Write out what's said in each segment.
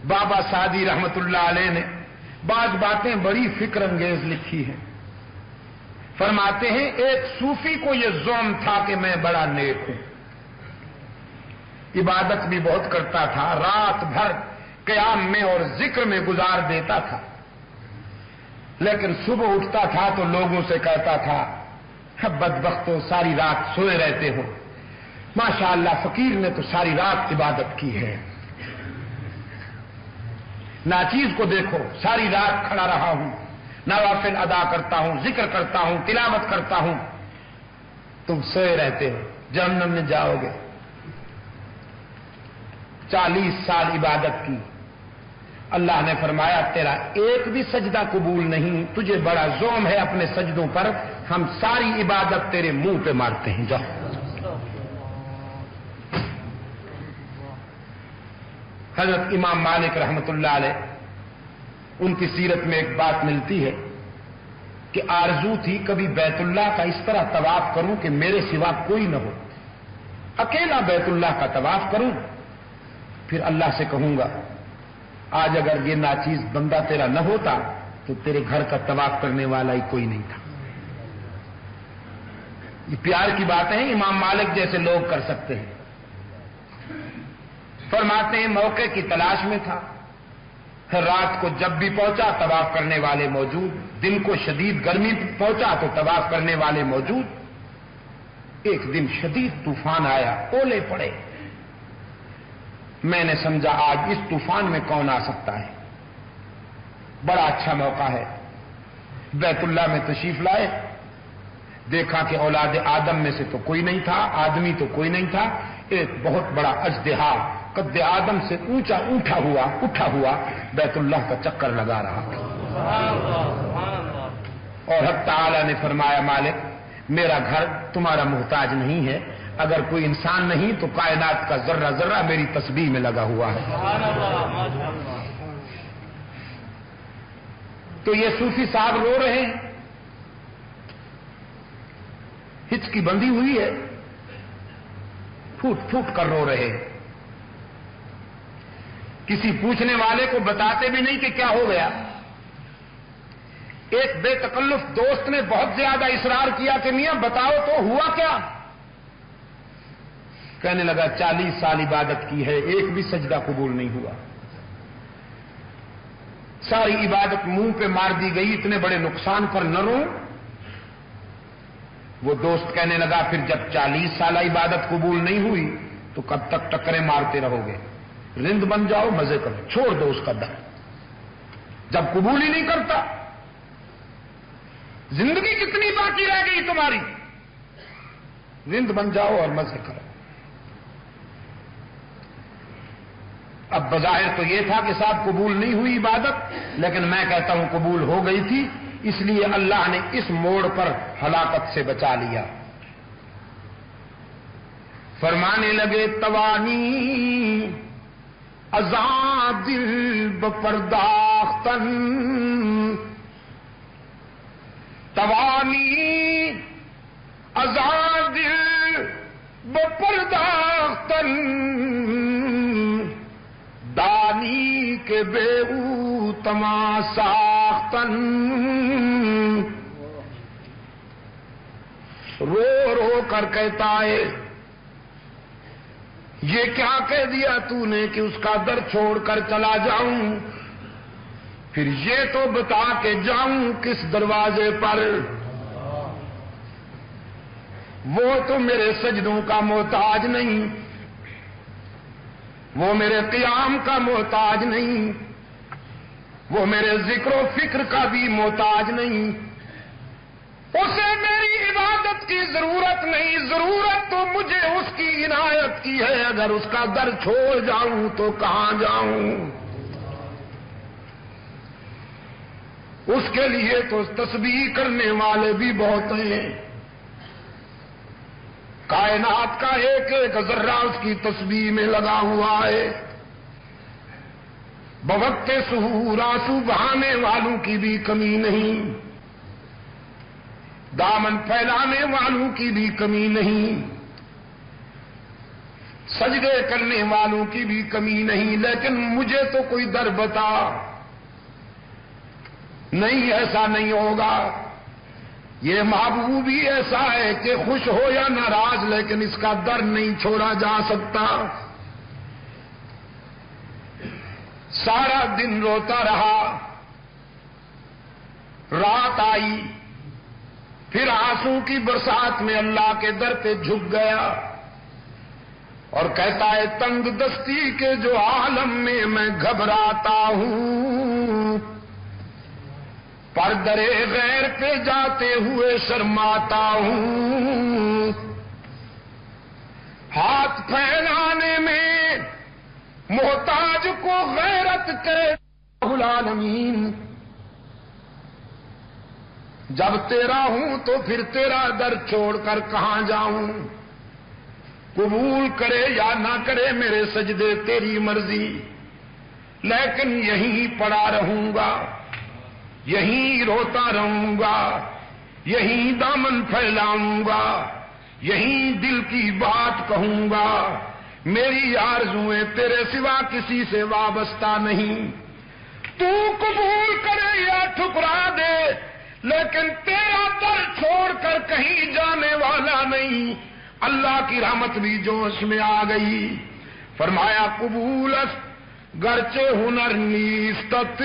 بابا سعدی رحمت اللہ علیہ نے بعض باتیں بڑی فکر انگیز لکھی ہیں. فرماتے ہیں ایک صوفی کو یہ زوم تھا کہ میں بڑا نیک ہوں، عبادت بھی بہت کرتا تھا، رات بھر قیام میں اور ذکر میں گزار دیتا تھا، لیکن صبح اٹھتا تھا تو لوگوں سے کہتا تھا بدبختو ساری رات سوئے رہتے ہو، ماشاءاللہ فقیر نے تو ساری رات عبادت کی ہے. ناچیز کو دیکھو ساری رات کھڑا رہا ہوں، نوافل ادا کرتا ہوں، ذکر کرتا ہوں، تلاوت کرتا ہوں، تم سوئے رہتے ہو، جہنم میں جاؤ گے. 40 سال عبادت کی، اللہ نے فرمایا تیرا ایک بھی سجدہ قبول نہیں، تجھے بڑا زوم ہے اپنے سجدوں پر، ہم ساری عبادت تیرے منہ پہ مارتے ہیں، جاؤ. حضرت امام مالک رحمت اللہ علیہ، ان کی سیرت میں ایک بات ملتی ہے کہ آرزو تھی کبھی بیت اللہ کا اس طرح طواف کروں کہ میرے سوا کوئی نہ ہو، اکیلا بیت اللہ کا طواف کروں، پھر اللہ سے کہوں گا آج اگر یہ ناچیز بندہ تیرا نہ ہوتا تو تیرے گھر کا طواف کرنے والا ہی کوئی نہیں تھا. یہ پیار کی باتیں ہیں، امام مالک جیسے لوگ کر سکتے ہیں. فرماتے ہیں موقع کی تلاش میں تھا، رات کو جب بھی پہنچا طواف کرنے والے موجود، دن کو شدید گرمی پہنچا تو طواف کرنے والے موجود. ایک دن شدید طوفان آیا، اولے پڑے، میں نے سمجھا آج اس طوفان میں کون آ سکتا ہے، بڑا اچھا موقع ہے. بیت اللہ میں تشریف لائے، دیکھا کہ اولاد آدم میں سے تو کوئی نہیں تھا، آدمی تو کوئی نہیں تھا، ایک بہت بڑا اژدہا قد آدم سے اونچا اٹھا ہوا بیت اللہ کا چکر لگا رہا تھا. اور حق تعالی نے فرمایا مالک میرا گھر تمہارا محتاج نہیں ہے، اگر کوئی انسان نہیں تو کائنات کا ذرہ ذرہ میری تسبیح میں لگا ہوا ہے. تو یہ صوفی صاحب رو رہے ہیں، ہچکی بندھی ہوئی ہے، پھوٹ پھوٹ کر رو رہے ہیں. کسی پوچھنے والے کو بتاتے بھی نہیں کہ کیا ہو گیا. ایک بے تکلف دوست نے بہت زیادہ اصرار کیا کہ میاں بتاؤ تو ہوا کیا. کہنے لگا 40 سال عبادت کی ہے، ایک بھی سجدہ قبول نہیں ہوا، ساری عبادت منہ پہ مار دی گئی، اتنے بڑے نقصان پر نہ رو. وہ دوست کہنے لگا پھر جب 40 سال عبادت قبول نہیں ہوئی تو کب تک ٹکریں مارتے رہو گے، رند بن جاؤ، مزے کرو، چھوڑ دو اس کا در. جب قبول ہی نہیں کرتا، زندگی کتنی باقی رہ گئی تمہاری، رند بن جاؤ اور مزے کرو. اب بظاہر تو یہ تھا کہ صاحب قبول نہیں ہوئی عبادت، لیکن میں کہتا ہوں قبول ہو گئی تھی، اس لیے اللہ نے اس موڑ پر ہلاکت سے بچا لیا. فرمانے لگے توانی ازاں دل بپرداختن، توانی ازاں دل بپرداختن، دانی کے بے او تما ساختن. رو رو کر کہتا ہے یہ کیا کہہ دیا تو نے کہ اس کا در چھوڑ کر چلا جاؤں، پھر یہ تو بتا کے جاؤں کس دروازے پر. وہ تو میرے سجدوں کا محتاج نہیں، وہ میرے قیام کا محتاج نہیں، وہ میرے ذکر و فکر کا بھی محتاج نہیں، اسے میری عبادت کی ضرورت نہیں، ضرورت تو مجھے اس کی عنایت کی ہے. اگر اس کا در چھوڑ جاؤں تو کہاں جاؤں. اس کے لیے تو تسبیح کرنے والے بھی بہت ہیں، کائنات کا ایک ایک ذرہ اس کی تسبیح میں لگا ہوا ہے. بوقت سحور آنسو بہانے والوں کی بھی کمی نہیں، دامن پھیلانے والوں کی بھی کمی نہیں. سجدے کرنے والوں کی بھی کمی نہیں، لیکن مجھے تو کوئی در بتا۔ نہیں، ایسا نہیں ہوگا۔ یہ محبوب ہی ایسا ہے کہ خوش ہو یا ناراض، لیکن اس کا در نہیں چھوڑا جا سکتا۔ سارا دن روتا رہا، رات آئی، پھر آنسو کی برسات میں اللہ کے در پہ جھک گیا اور کہتا ہے تنگ دستی کے جو عالم میں گھبراتا ہوں، پردرے غیر پہ جاتے ہوئے شرماتا ہوں، ہاتھ پھیلانے میں محتاج کو غیرت کے العالمین، جب تیرا ہوں تو پھر تیرا در چھوڑ کر کہاں جاؤں؟ قبول کرے یا نہ کرے میرے سجدے تیری مرضی، لیکن یہیں پڑا رہوں گا، یہیں روتا رہوں گا، یہیں دامن پھیلاؤں گا، یہیں دل کی بات کہوں گا۔ میری آرزویں تیرے سوا کسی سے وابستہ نہیں، تو قبول کرے یا ٹھکرا دے، لیکن تیرا در چھوڑ کر کہیں جانے والا نہیں۔ اللہ کی رحمت بھی جوش میں آ گئی، فرمایا قبول است گرچہ ہنر نیستت،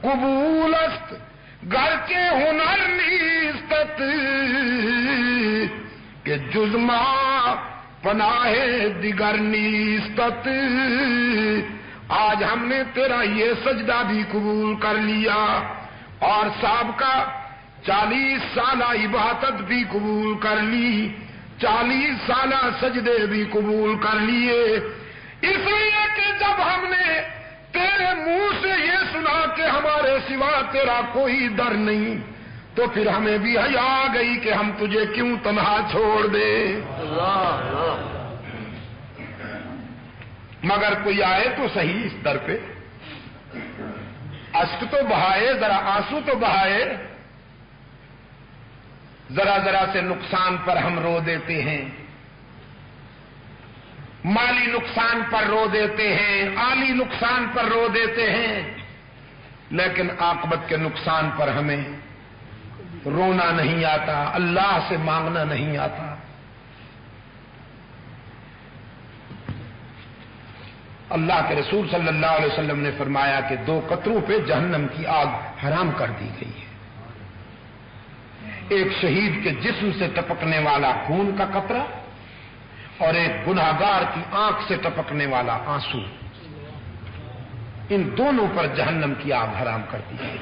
قبول است گرچہ ہنر نیستت، کہ جز ما پناہ دیگر نیستت۔ آج ہم نے تیرا یہ سجدہ بھی قبول کر لیا اور سابقہ 40 سالہ عبادت بھی قبول کر لی، 40 سالہ سجدے بھی قبول کر لیے، اس لیے کہ جب ہم نے تیرے منہ سے یہ سنا کہ ہمارے سوا تیرا کوئی در نہیں، تو پھر ہمیں بھی حیا آ گئی کہ ہم تجھے کیوں تنہا چھوڑ دیں۔ مگر کوئی آئے تو صحیح اس در پہ، اشک تو بہائے، ذرا آنسو تو بہائے۔ ذرا ذرا سے نقصان پر ہم رو دیتے ہیں، مالی نقصان پر رو دیتے ہیں، عالی نقصان پر رو دیتے ہیں، لیکن عاقبت کے نقصان پر ہمیں رونا نہیں آتا، اللہ سے مانگنا نہیں آتا۔ اللہ کے رسول صلی اللہ علیہ وسلم نے فرمایا کہ 2 قطروں پہ جہنم کی آگ حرام کر دی گئی ہے، ایک شہید کے جسم سے ٹپکنے والا خون کا قطرہ اور ایک گناہگار کی آنکھ سے ٹپکنے والا آنسو، ان دونوں پر جہنم کی آگ حرام کر دی گئی۔